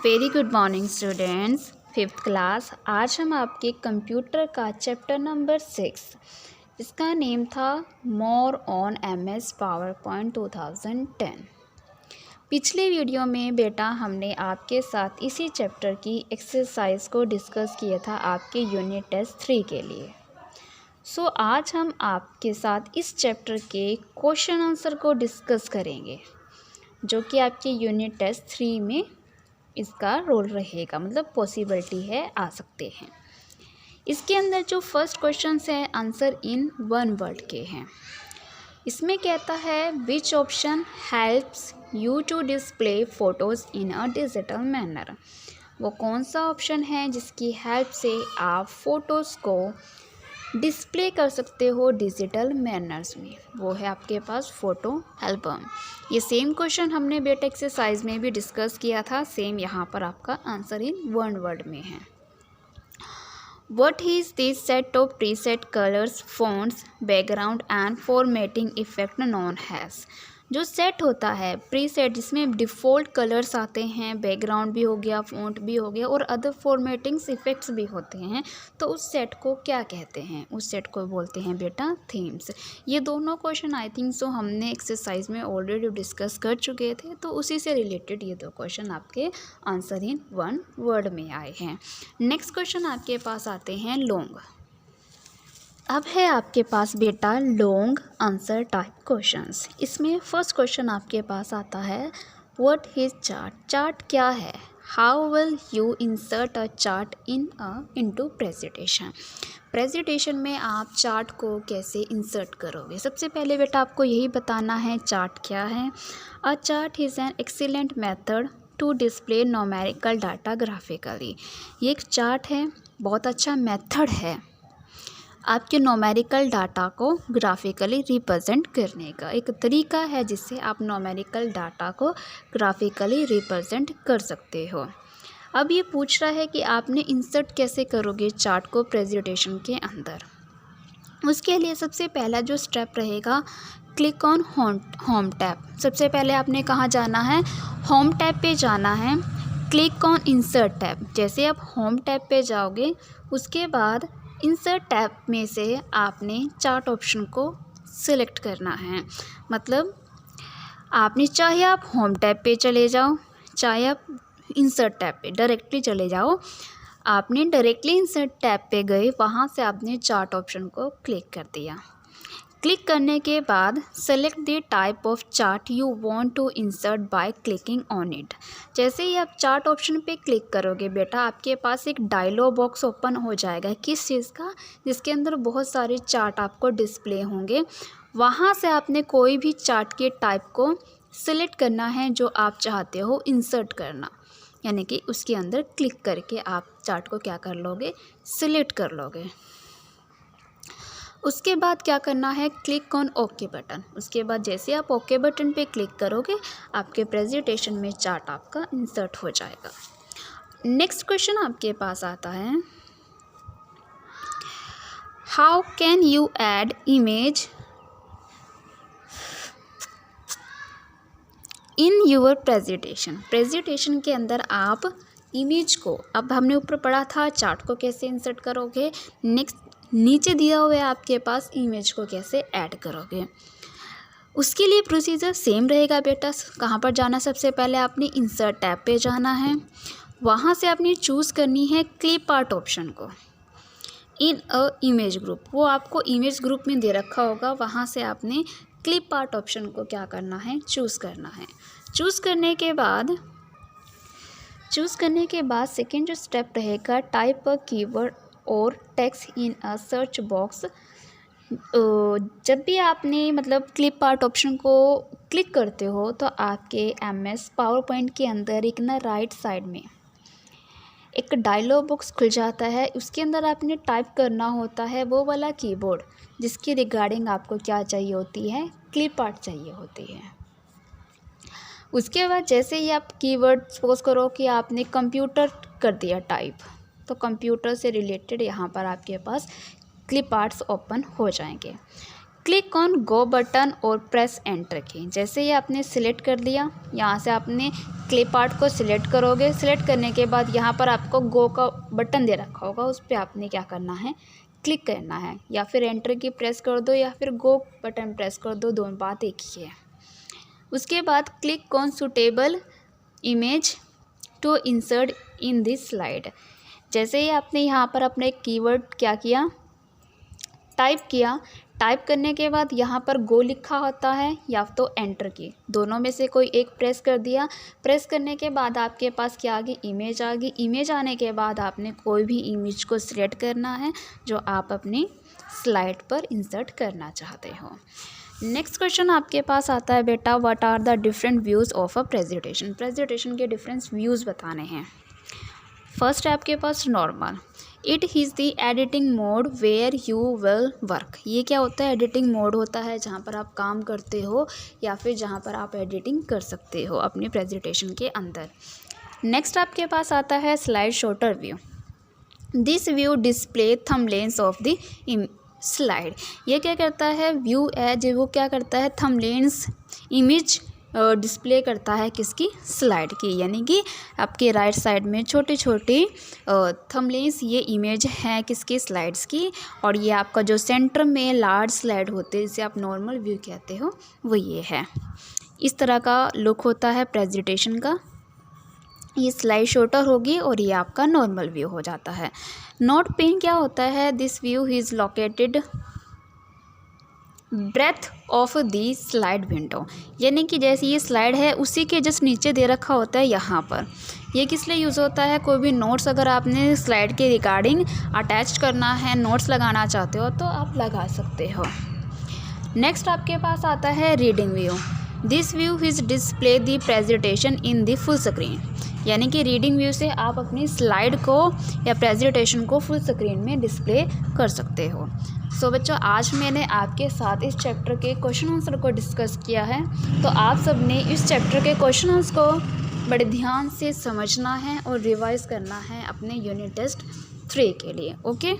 Very good morning students, fifth class. आज हम आपके कंप्यूटर का चैप्टर नंबर 6, इसका नेम था मोर ऑन MS PowerPoint 2010। पिछले वीडियो में बेटा हमने आपके साथ इसी चैप्टर की एक्सरसाइज को डिस्कस किया था आपके यूनिट टेस्ट 3 के लिए। आज हम आपके साथ इस चैप्टर के क्वेश्चन आंसर को डिस्कस करेंगे, जो कि आपके यूनिट टेस्ट 3 में इसका रोल रहेगा, मतलब पॉसिबिलिटी है, आ सकते हैं। इसके अंदर जो फर्स्ट क्वेश्चन है आंसर इन वन वर्ड के हैं। इसमें कहता है which option helps you to display photos in a digital manner. वो कौन सा ऑप्शन है जिसकी हेल्प से आप फ़ोटोज़ को डिस्प्ले कर सकते हो डिजिटल मैनर्स में। वो है आपके पास फ़ोटो एल्बम। ये सेम क्वेश्चन हमने बेटा एक्सरसाइज में भी डिस्कस किया था। सेम यहाँ पर आपका आंसर इन वन वर्ड में है। What is this set of preset colors, fonts, background and formatting effect known as? जो सेट होता है प्रीसेट, जिसमें डिफ़ॉल्ट कलर्स आते हैं, बैकग्राउंड भी हो गया, फ़ॉन्ट भी हो गया और अदर फॉर्मेटिंग्स इफ़ेक्ट्स भी होते हैं, तो उस सेट को क्या कहते हैं? उस सेट को बोलते हैं बेटा थीम्स। ये दोनों क्वेश्चन आई थिंक सो हमने एक्सरसाइज में ऑलरेडी डिस्कस कर चुके थे, तो उसी से रिलेटेड ये दो क्वेश्चन आपके आंसर इन वन वर्ड में आए हैं। नेक्स्ट क्वेश्चन आपके पास आते हैं लॉन्ग। अब है आपके पास बेटा लॉन्ग आंसर टाइप क्वेश्चंस। इसमें फर्स्ट क्वेश्चन आपके पास आता है व्हाट इज चार्ट। चार्ट क्या है? How will you insert a chart into presentation. Presentation में आप चार्ट को कैसे इंसर्ट करोगे? सबसे पहले बेटा आपको यही बताना है चार्ट क्या है। A chart is an excellent method to display numerical data graphically. ये एक चार्ट है, बहुत अच्छा मेथड है आपके न्यूमेरिकल डाटा को ग्राफिकली रिप्रेजेंट करने का। एक तरीका है जिससे आप न्यूमेरिकल डाटा को ग्राफिकली रिप्रेजेंट कर सकते हो। अब ये पूछ रहा है कि आपने इंसर्ट कैसे करोगे चार्ट को प्रेजेंटेशन के अंदर। उसके लिए सबसे पहला जो स्टेप रहेगा, क्लिक ऑन होम टैब। सबसे पहले आपने कहाँ जाना है? होम टैब पे जाना है। Click on insert tab. जैसे आप होम टैब पे जाओगे, उसके बाद इंसर्ट टैब में से आपने चार्ट ऑप्शन को सिलेक्ट करना है। मतलब आपने चाहे आप होम टैब पे चले जाओ, चाहे आप इंसर्ट टैब पे डायरेक्टली चले जाओ। आपने डायरेक्टली इंसर्ट टैब पे गए, वहाँ से आपने चार्ट ऑप्शन को क्लिक कर दिया। क्लिक करने के बाद select the type of chart you want to insert by clicking on it. जैसे ही आप चार्ट ऑप्शन पे क्लिक करोगे बेटा, आपके पास एक डायलॉग बॉक्स ओपन हो जाएगा। किस चीज़ का? जिसके अंदर बहुत सारे चार्ट आपको डिस्प्ले होंगे। वहाँ से आपने कोई भी चार्ट के टाइप को सिलेक्ट करना है जो आप चाहते हो इंसर्ट करना, यानी कि उसके अंदर क्लिक करके आप चार्ट को क्या कर लोगे? सिलेक्ट कर लोगे। उसके बाद क्या करना है? Click on okay button. उसके बाद जैसे आप ओके बटन पे क्लिक करोगे, आपके प्रेजेंटेशन में चार्ट आपका इंसर्ट हो जाएगा। नेक्स्ट क्वेश्चन आपके पास आता है how can you add image in your presentation. Presentation के अंदर आप इमेज को, अब हमने ऊपर पढ़ा था चार्ट को कैसे इंसर्ट करोगे, नेक्स्ट नीचे दिया हुआ है आपके पास इमेज को कैसे ऐड करोगे। उसके लिए प्रोसीजर सेम रहेगा बेटा। कहाँ पर जाना? सबसे पहले आपने इंसर्ट टैब पे जाना है। वहाँ से आपने चूज़ करनी है क्लिप आर्ट ऑप्शन को इन अ इमेज ग्रुप। वो आपको इमेज ग्रुप में दे रखा होगा। वहाँ से आपने क्लिप आर्ट ऑप्शन को क्या करना है? चूज़ करना है। चूज़ करने के बाद सेकेंड जो स्टेप रहेगा, टाइप अ कीवर्ड और text in a search box. जब भी आपने मतलब क्लिप आर्ट ऑप्शन को क्लिक करते हो, तो आपके MS PowerPoint के अंदर एक ना राइट साइड में एक डायलॉग बॉक्स खुल जाता है। उसके अंदर आपने टाइप करना होता है वो वाला कीवर्ड जिसकी रिगार्डिंग आपको क्या चाहिए होती है? क्लिप आर्ट चाहिए होती है। उसके बाद जैसे ही आप कीवर्ड सपोज करो कि आपने कंप्यूटर कर दिया टाइप, तो कंप्यूटर से रिलेटेड यहाँ पर आपके पास क्लिप आर्ट्स ओपन हो जाएंगे। क्लिक ऑन गो बटन और प्रेस एंटर की। जैसे ये आपने सिलेक्ट कर लिया, यहाँ से आपने क्लिप आर्ट को सिलेक्ट करोगे। सिलेक्ट करने के बाद यहाँ पर आपको गो का बटन दे रखा होगा, उस पर आपने क्या करना है, क्लिक करना है, या फिर एंटर की प्रेस कर दो या फिर गो बटन प्रेस कर दो, दोनों बात एक ही है। उसके बाद click on suitable image to insert in this slide. जैसे ही आपने यहाँ पर अपने कीवर्ड क्या किया, टाइप किया, टाइप करने के बाद यहाँ पर गो लिखा होता है या तो एंटर की, दोनों में से कोई एक प्रेस कर दिया। प्रेस करने के बाद आपके पास क्या आ गई, इमेज आ गई। इमेज आने के बाद आपने कोई भी इमेज को सिलेक्ट करना है जो आप अपनी स्लाइड पर इंसर्ट करना चाहते हो। नेक्स्ट क्वेश्चन आपके पास आता है बेटा, what are the different views of a presentation. Presentation के डिफरेंट व्यूज़ बताने हैं। फर्स्ट है आपके पास normal, it is the editing mode where you will work. ये क्या होता है, एडिटिंग मोड होता है जहाँ पर आप काम करते हो या फिर जहाँ पर आप एडिटिंग कर सकते हो अपनी प्रेजेंटेशन के अंदर। नेक्स्ट आपके पास आता है slide shorter view. This view display thumbnails of the slide. ये क्या करता है, व्यू है जो वो क्या करता है, थंबनेल्स इमेज डिस्प्ले करता है किसकी, स्लाइड की। यानी कि आपके राइट साइड में छोटे छोटे थंबनेल्स, ये इमेज हैं किसकी, स्लाइड्स की। और ये आपका जो सेंटर में लार्ज स्लाइड होते हैं जिसे आप नॉर्मल व्यू कहते हो, वो ये है। इस तरह का लुक होता है प्रेजेंटेशन का। ये स्लाइड शॉर्टर होगी और ये आपका नॉर्मल व्यू हो जाता है। नोट पेन क्या होता है, this view is located breath of the slide window. यानी कि जैसे ये स्लाइड है उसी के जस्ट नीचे दे रखा होता है यहाँ पर। ये किस लिए यूज़ होता है, कोई भी नोट्स अगर आपने स्लाइड के रिगार्डिंग अटैच करना है, नोट्स लगाना चाहते हो तो आप लगा सकते हो। नेक्स्ट आपके पास आता है reading view. This view is display the presentation in the full screen. यानी कि रीडिंग व्यू से आप अपनी स्लाइड को या प्रेजेंटेशन को फुल स्क्रीन में डिस्प्ले कर सकते हो। सो बच्चों, आज मैंने आपके साथ इस चैप्टर के क्वेश्चन आंसर को डिस्कस किया है। तो आप सब ने इस चैप्टर के क्वेश्चन आंसर को बड़े ध्यान से समझना है और रिवाइज करना है अपने यूनिट टेस्ट 3 के लिए। ओके।